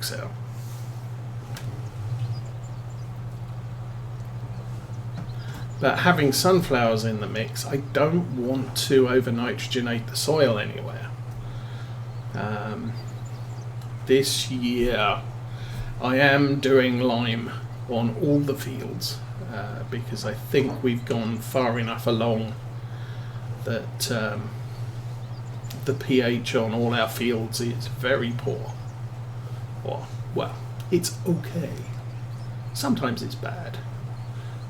works out. But having sunflowers in the mix, I don't want to over-nitrogenate the soil anywhere. This year I am doing lime on all the fields because I think we've gone far enough along that the pH on all our fields is very poor. Or, well, it's okay. Sometimes it's bad.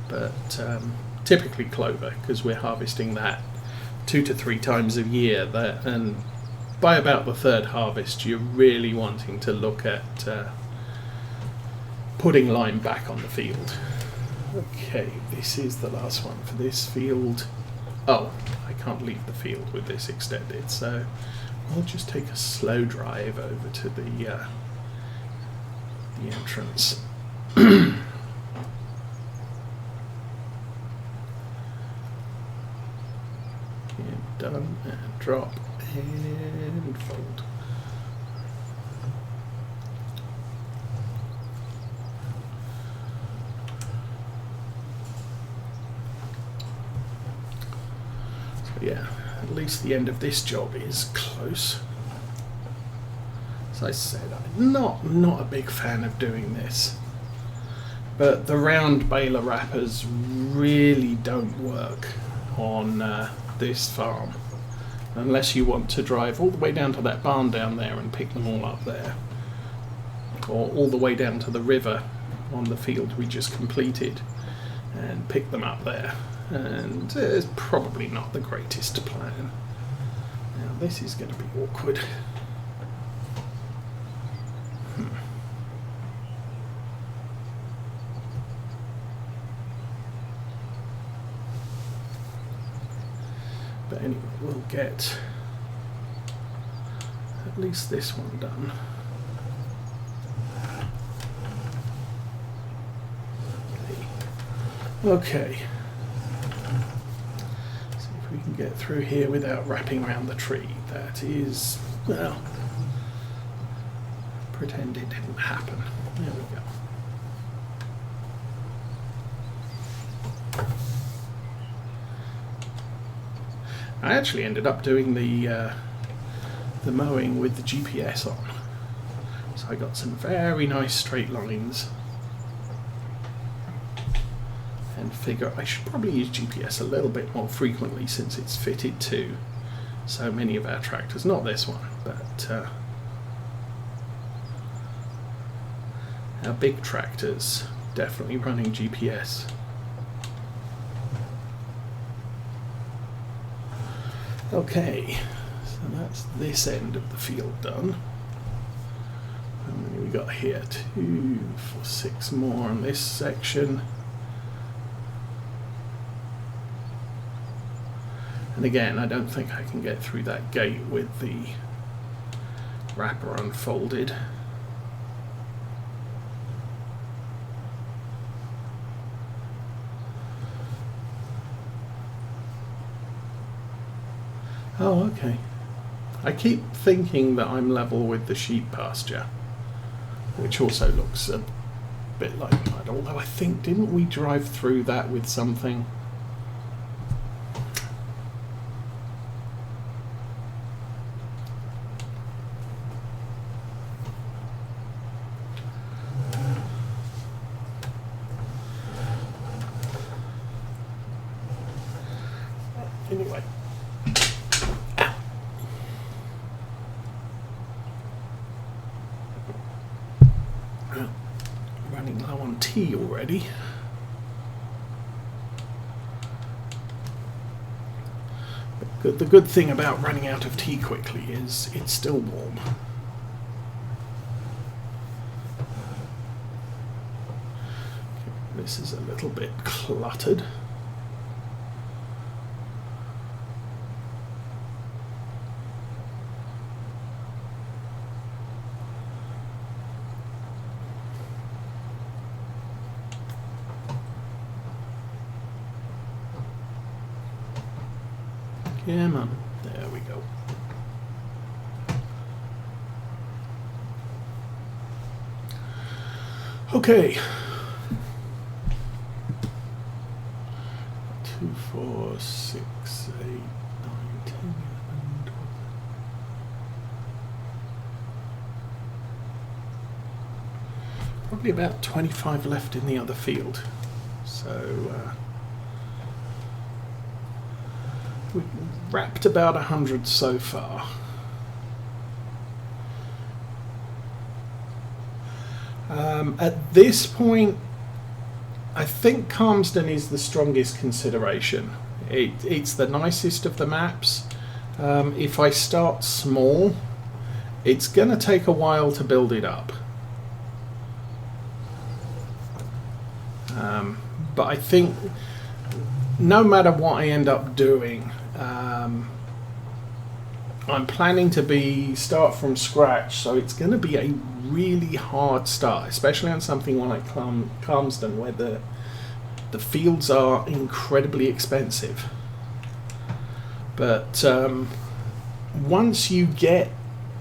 But typically clover, because we're harvesting that 2 to 3 times a year, and by about the third harvest you're really wanting to look at putting lime back on the field. Okay, this is the last one for this field. Oh, I can't leave the field with this extended, so I'll just take a slow drive over to the entrance. Done, and drop and fold. So yeah, at least the end of this job is close. As I said, I'm not a big fan of doing this, but the round baler wrappers really don't work on this farm unless you want to drive all the way down to that barn down there and pick them all up there, or all the way down to the river on the field we just completed and pick them up there, and it's probably not the greatest plan. Now this is going to be awkward. But anyway, we'll get at least this one done. Okay. See if we can get through here without wrapping around the tree. That is, well, pretend it didn't happen. There we go. I actually ended up doing the mowing with the GPS on, so I got some very nice straight lines, and figure I should probably use GPS a little bit more frequently since it's fitted to so many of our tractors. Not this one, but our big tractors definitely running GPS. Okay, so that's this end of the field done. How many we got here? 2, 4, 6 more on this section. And again, I don't think I can get through that gate with the wrapper unfolded. Oh, okay. I keep thinking that I'm level with the sheep pasture, which also looks a bit like mud, although I think, didn't we drive through that with something? Anyway. Running low on tea already. But the good thing about running out of tea quickly is it's still warm. This is a little bit cluttered. Come on, there we go. Okay. 2, 4, 6, 8, 9, 10, 11, 12. Probably about 25 left in the other field. So we've wrapped about 100 so far. At this point, I think Calmsden is the strongest consideration. It's the nicest of the maps. If I start small, it's going to take a while to build it up. But I think no matter what I end up doing, I'm planning to start from scratch, so it's going to be a really hard start, especially on something like Calmsden, where the fields are incredibly expensive. But once you get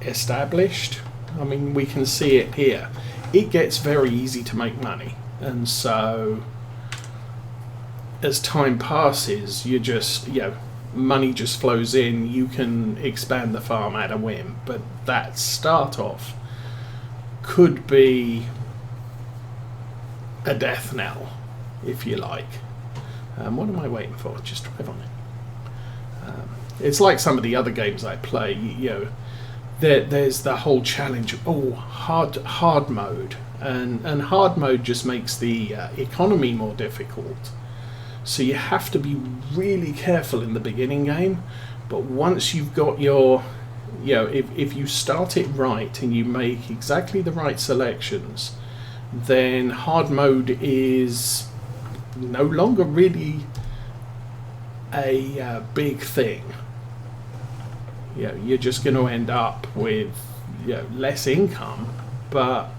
established, I mean, we can see it here, it gets very easy to make money. And so as time passes, you just, money just flows in. You can expand the farm at a whim, but that start off could be a death knell, if you like. What am I waiting for? Just drive on it. It's like some of the other games I play. There's the whole challenge of hard mode, and hard mode just makes the economy more difficult. So you have to be really careful in the beginning game. But once you've got your, if you start it right and you make exactly the right selections, then hard mode is no longer really a big thing. You're just going to end up with less income, but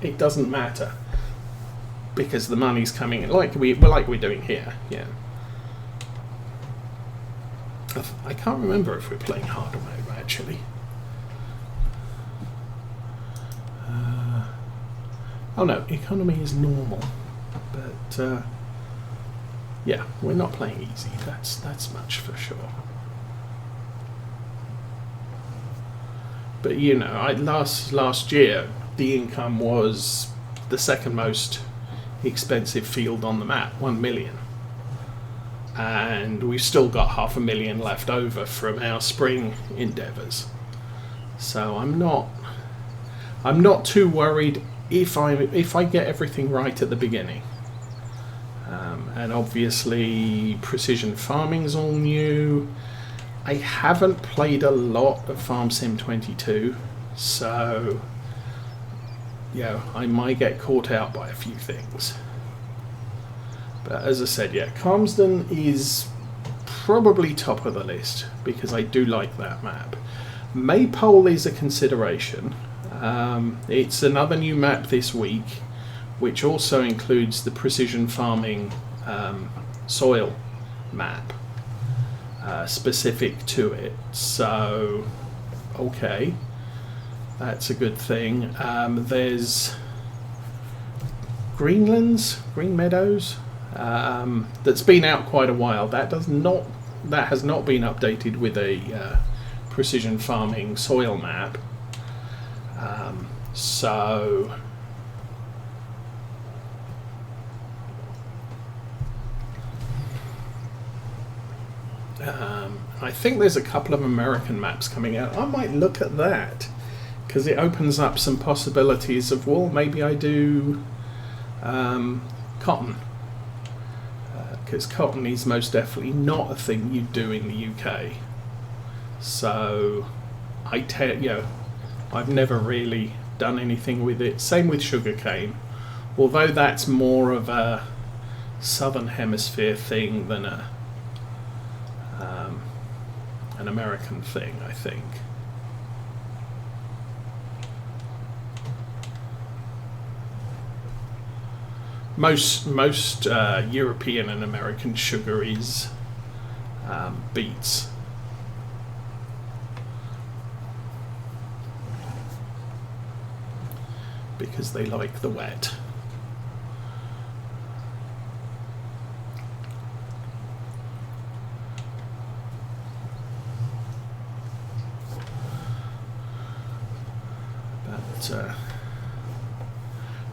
it doesn't matter because the money's coming in, like we're doing here. I can't remember if we're playing hard mode actually. Oh no, economy is normal, but we're not playing easy. That's much for sure. But last year the income was the second most expensive field on the map, 1 million, and we've still got 500,000 left over from our spring endeavours. So I'm not too worried if I get everything right at the beginning. And obviously precision farming's all new. I haven't played a lot of Farm Sim 22, so I might get caught out by a few things. But as I said, Calmsden is probably top of the list because I do like that map. Maypole is a consideration. It's another new map this week, which also includes the precision farming soil map specific to it. So, okay, that's a good thing. There's Green Meadows, that's been out quite a while. That has not been updated with a precision farming soil map. So I think there's a couple of American maps coming out. I might look at that because it opens up some possibilities of, well, maybe I do cotton, because cotton is most definitely not a thing you do in the UK. So I've never really done anything with it. Same with sugarcane, although that's more of a southern hemisphere thing than an American thing, I think. Most European and American sugar is beets. Because they like the wet.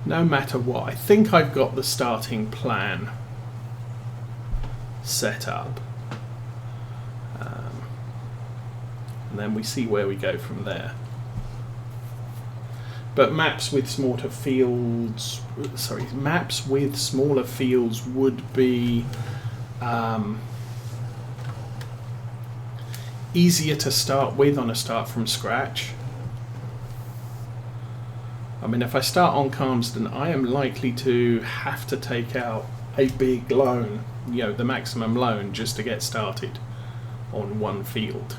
no matter what, I think I've got the starting plan set up, and then we see where we go from there. But maps with smaller fields, would be easier to start with on a start from scratch. I mean, if I start on Calmsden, I am likely to have to take out a big loan, the maximum loan, just to get started on one field.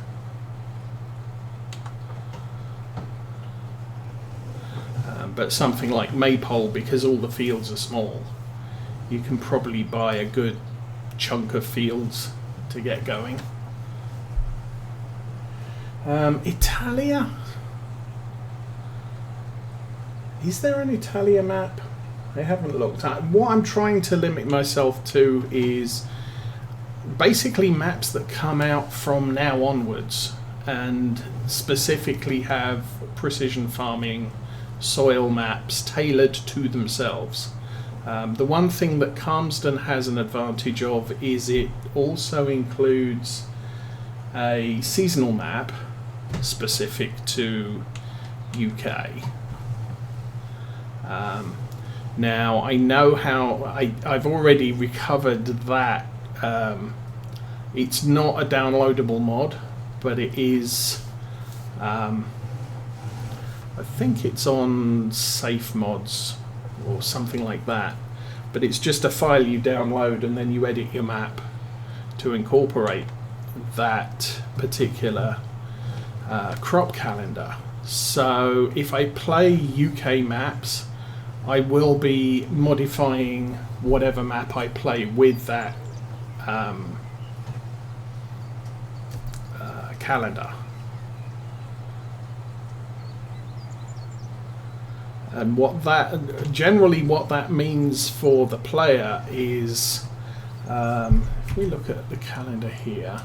But something like Maypole, because all the fields are small, you can probably buy a good chunk of fields to get going. Italia? Is there an Italia map? I haven't looked at. What I'm trying to limit myself to is basically maps that come out from now onwards and specifically have precision farming soil maps tailored to themselves. The one thing that Calmsden has an advantage of is it also includes a seasonal map specific to UK. Now I know how I've already recovered that. It's not a downloadable mod, but it is. I think it's on Safe Mods or something like that. But it's just a file you download and then you edit your map to incorporate that particular crop calendar. So if I play UK maps, I will be modifying whatever map I play with that calendar. And what that means for the player is, if we look at the calendar here,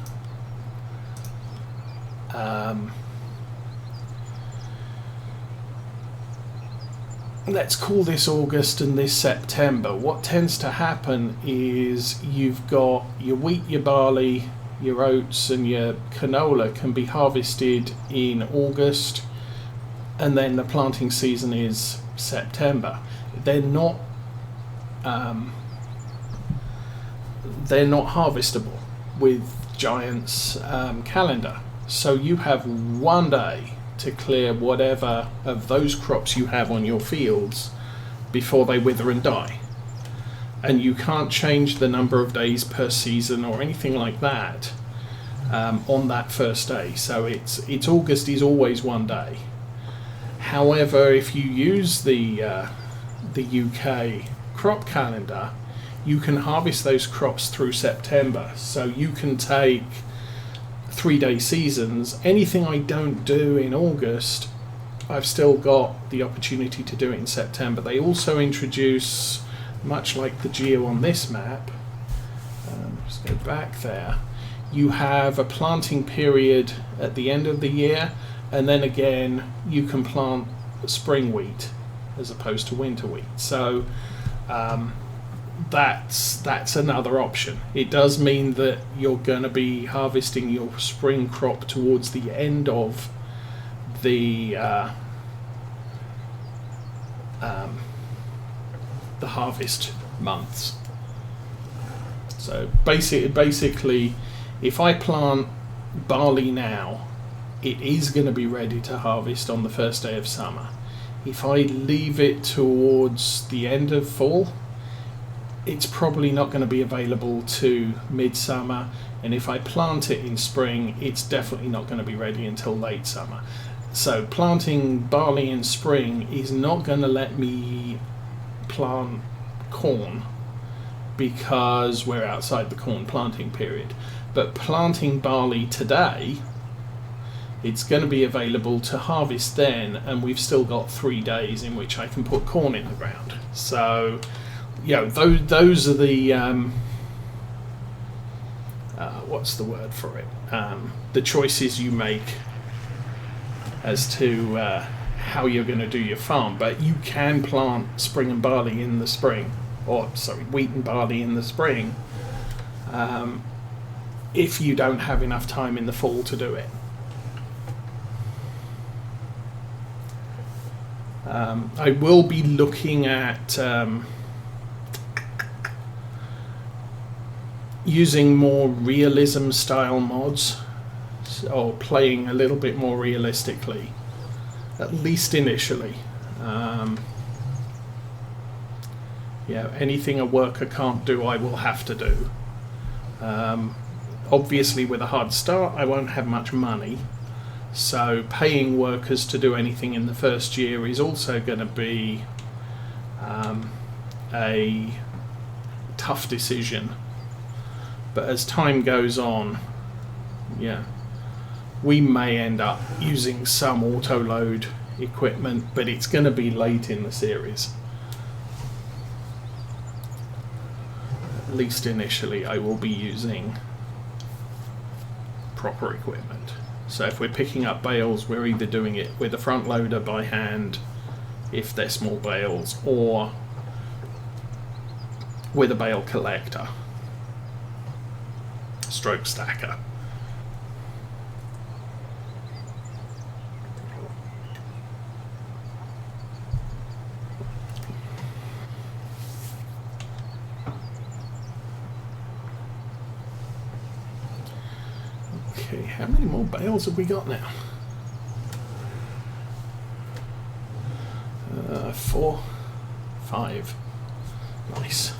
let's call this August and this September. What tends to happen is you've got your wheat, your barley, your oats and your canola can be harvested in August, and then the planting season is September. They're not harvestable with Giant's calendar. So you have one day to clear whatever of those crops you have on your fields before they wither and die. And you can't change the number of days per season or anything like that on that first day. So it's August is always one day. However, if you use the UK crop calendar, you can harvest those crops through September. So you can take 3-day seasons. Anything I don't do in August, I've still got the opportunity to do it in September. They also introduce, much like the geo on this map, let's go back there, you have a planting period at the end of the year, and then again you can plant spring wheat as opposed to winter wheat. So that's another option. It does mean that you're going to be harvesting your spring crop towards the end of the harvest months. So basically, if I plant barley now, it is going to be ready to harvest on the first day of summer. If I leave it towards the end of fall, it's probably not going to be available to midsummer, and if I plant it in spring, it's definitely not going to be ready until late summer. So planting barley in spring is not going to let me plant corn because we're outside the corn planting period. But planting barley today, it's going to be available to harvest then, and we've still got 3 days in which I can put corn in the ground. So, you know, those are the what's the word for it? The choices you make as to how you're going to do your farm, but you can plant spring and barley in the spring, or sorry, wheat and barley in the spring, if you don't have enough time in the fall to do it. I will be looking at using more realism style mods, or playing a little bit more realistically, at least initially. Yeah, anything a worker can't do, I will have to do. Obviously, with a hard start, I won't have much money, so paying workers to do anything in the first year is also going to be a tough decision. But as time goes on, yeah, we may end up using some auto-load equipment, but it's going to be late in the series. At least initially, I will be using proper equipment. So if we're picking up bales, we're either doing it with a front loader by hand, if they're small bales, or with a bale collector, stroke stacker. Okay, how many more bales have we got now? 4, 5. Nice.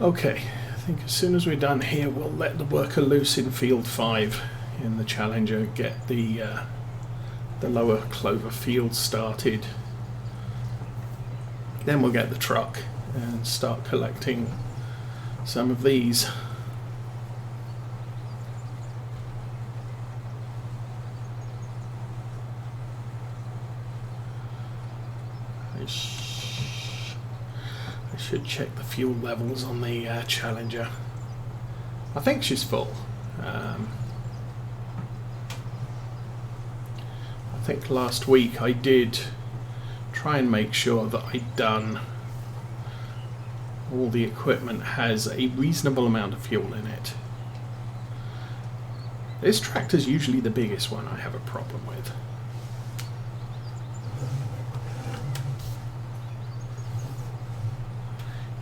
Okay, I think as soon as we're done here, we'll let the worker loose in field 5 in the Challenger, get the lower Clover field started. Then we'll get the truck and start collecting some of these. I should check the fuel levels on the Challenger. I think she's full. I think last week I did try and make sure that I'd done all the equipment has a reasonable amount of fuel in it. This tractor's usually the biggest one I have a problem with.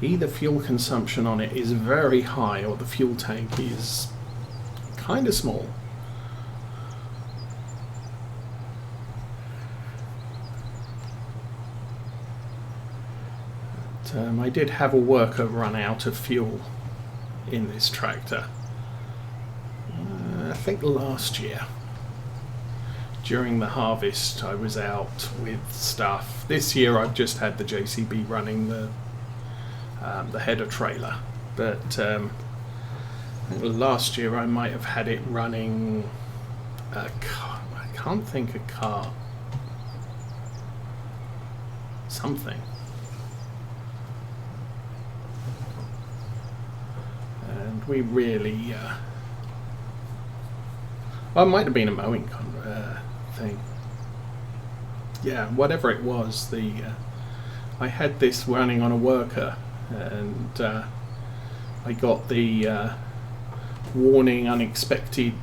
Either fuel consumption on it is very high, or the fuel tank is kind of small. I did have a worker run out of fuel in this tractor. I think last year. During the harvest I was out with stuff. This year I've just had the JCB running the header trailer. But last year I might have had it running a car. I can't think a car. Something. And we really... well, it might have been a mowing thing. Yeah, whatever it was, I had this running on a worker, and I got the warning unexpected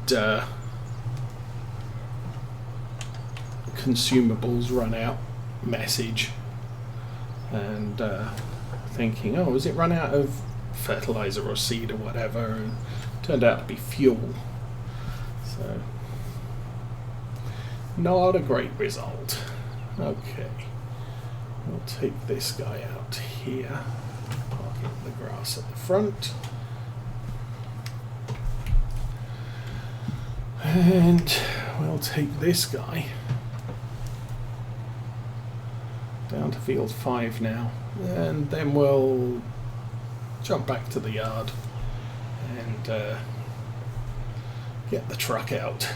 consumables run out message, and thinking, oh, has it run out of fertilizer or seed or whatever, and it turned out to be fuel. So, not a great result. Okay, we'll take this guy out here, park it in the grass at the front, and we'll take this guy down to field 5 now, and then we'll jump back to the yard and get the truck out,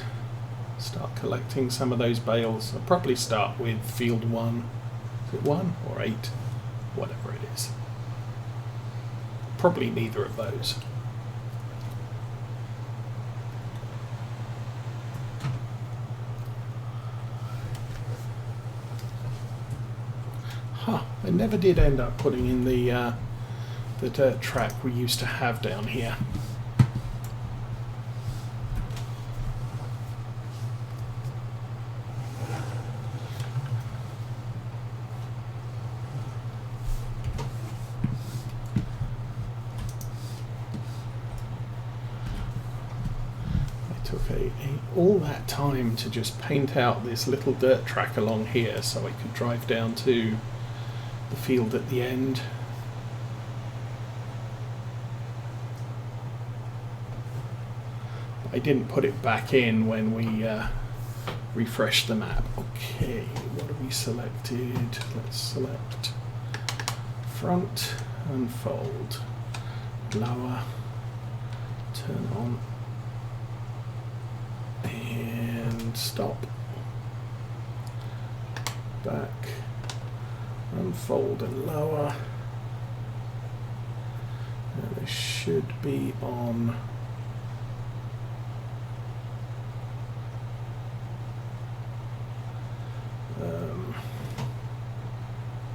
start collecting some of those bales. I'll probably start with field 1. Is it 1 or 8? Whatever it is. Probably neither of those. Huh, I never did end up putting in the dirt track we used to have down here. All that time to just paint out this little dirt track along here so I could drive down to the field at the end. I didn't put it back in when we refreshed the map. Okay, what have we selected? Let's select front, unfold, lower, turn on, and stop. Back, unfold and lower. And they should be on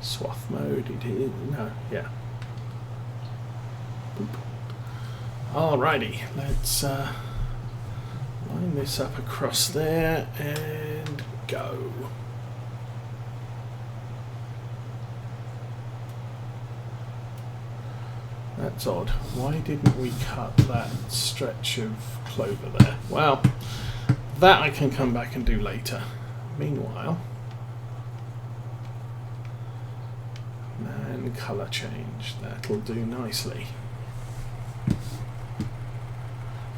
swath mode. It is, no, yeah. Boop. Alrighty, let's line this up across there and go. That's odd. Why didn't we cut that stretch of clover there? Well, that I can come back and do later. Meanwhile, and colour change. That'll do nicely.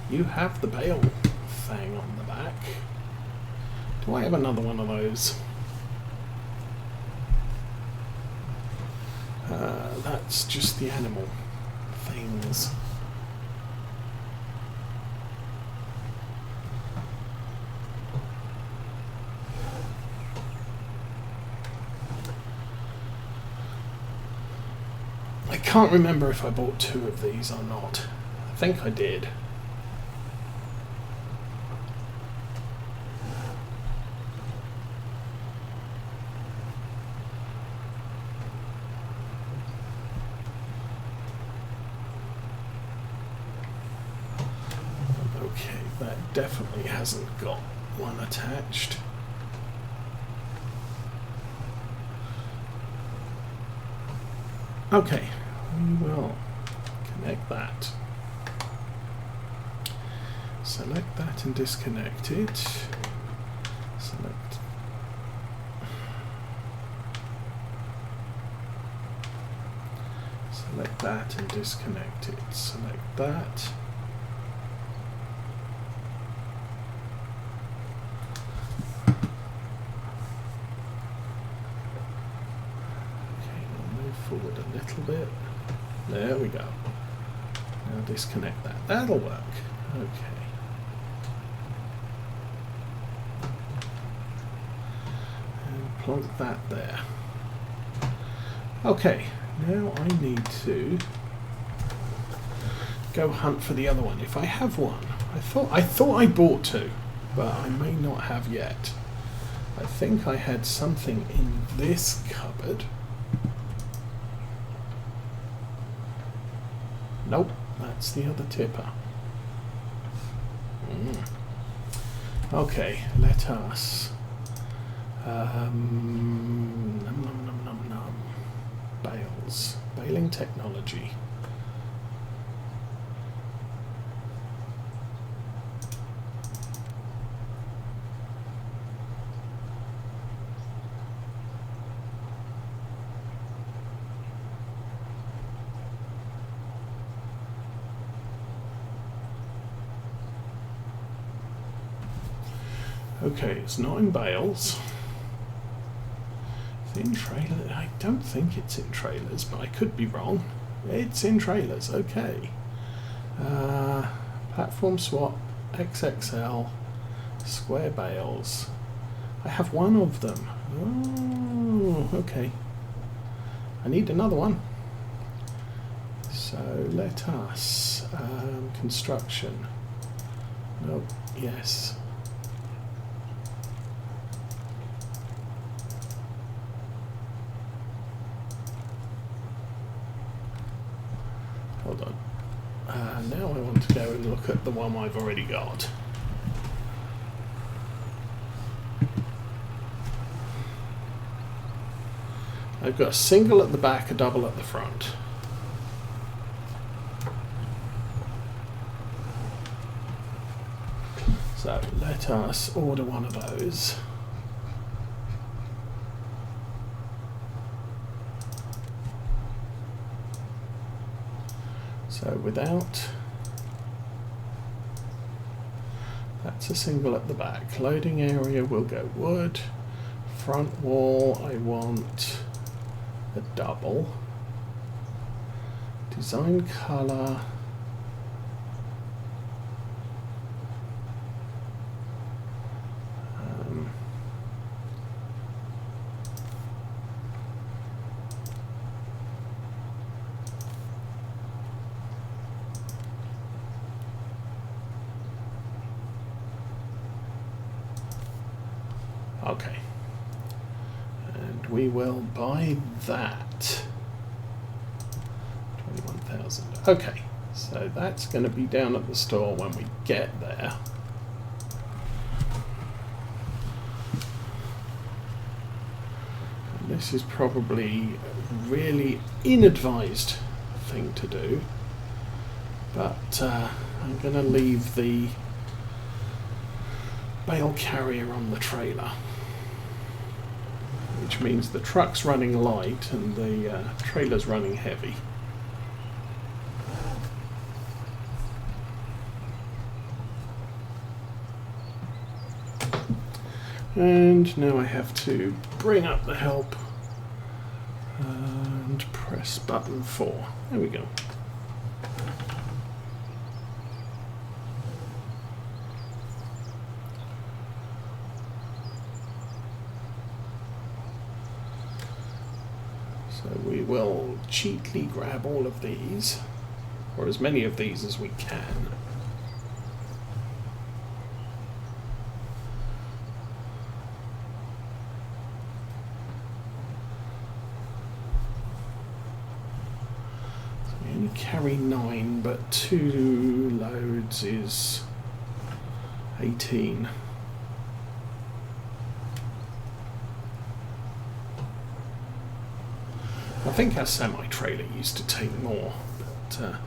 You have the bale thing on the back. Do I have another one of those? That's just the animal things. I can't remember if I bought 2 of these or not. I think I did. Okay, that definitely hasn't got one attached. Okay, we will connect that. Select that and disconnect it. Select. Select that and disconnect it. Select that. Forward a little bit. There we go. Now disconnect that. That'll work. Okay. And plonk that there. Okay. Now I need to go hunt for the other one. If I have one. I thought I bought 2, but I may not have yet. I think I had something in this cupboard. Nope, that's the other tipper. Okay, let us bales, baling technology. Okay, it's not in bales. It's in trailer. I don't think it's in trailers, but I could be wrong. It's in trailers, okay. Platform swap, XXL, square bales. I have one of them. Oh, okay. I need another one. So let us, construction. Nope, yes. Now I want to go and look at the one I've already got. I've got a single at the back, a double at the front. So let us order one of those. So without, that's a single at the back. Loading area will go wood. Front wall, I want a double. Design color. Okay, and we will buy that. 21,000. Okay, so that's going to be down at the store when we get there. And this is probably a really inadvised thing to do, but I'm going to leave the bale carrier on the trailer, which means the truck's running light and the trailer's running heavy. And now I have to bring up the help and press button 4. There we go. So we will cheatly grab all of these, or as many of these as we can. So we only carry 9, but 2 loads is 18. I think our semi-trailer used to take more, but